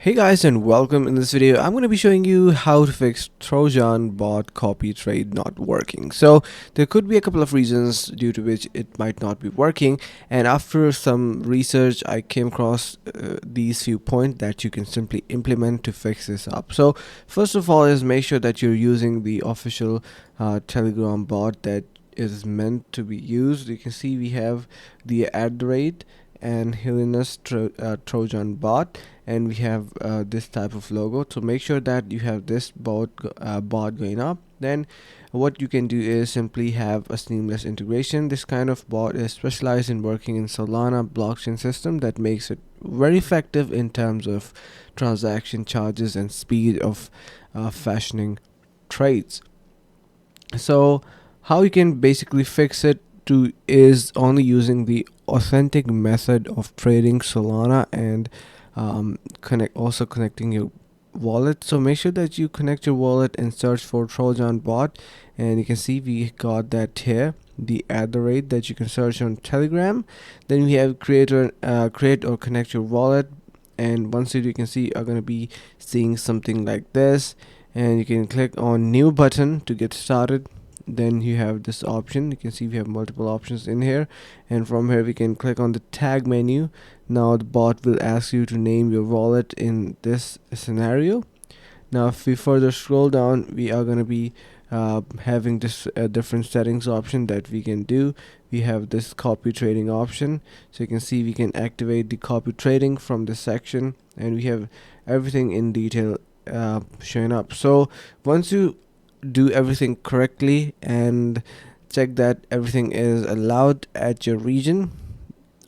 Hey guys, and welcome. In this video I'm going to be showing you how to fix Trojan Bot copy trade not working. So there could be a couple of reasons due to which it might not be working, and after some research I came across these few points that you can simply implement to fix this up. So first of all is make sure that you're using the official Telegram bot that is meant to be used. You can see we have the @ and Helenus Trojan Bot, and we have this type of logo. So make sure that you have this bot going up. Then what you can do is simply have a seamless integration. This kind of bot is specialized in working in Solana blockchain system that makes it very effective in terms of transaction charges and speed of fashioning trades. So how you can basically fix it to is only using the authentic method of trading Solana and connecting your wallet. So make sure that you connect your wallet and search for Trojan Bot, and you can see we got that here, the @ that you can search on Telegram. Then we have create or connect your wallet, and once you can see are going to be seeing something like this, and you can click on new button to get started. Then you have this option. You can see we have multiple options in here, and from here we can click on the tag menu. Now the bot will ask you to name your wallet in this scenario. Now if we further scroll down, we are going to be having this different settings option that we can do. We have this copy trading option, so you can see we can activate the copy trading from this section, and we have everything in detail showing up. So once you do everything correctly and check that everything is allowed at your region,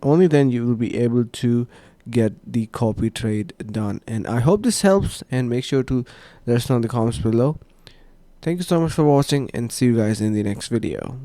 only then you will be able to get the copy trade done. And I hope this helps, and make sure to let us know in the comments below. Thank you so much for watching, and see you guys in the next video.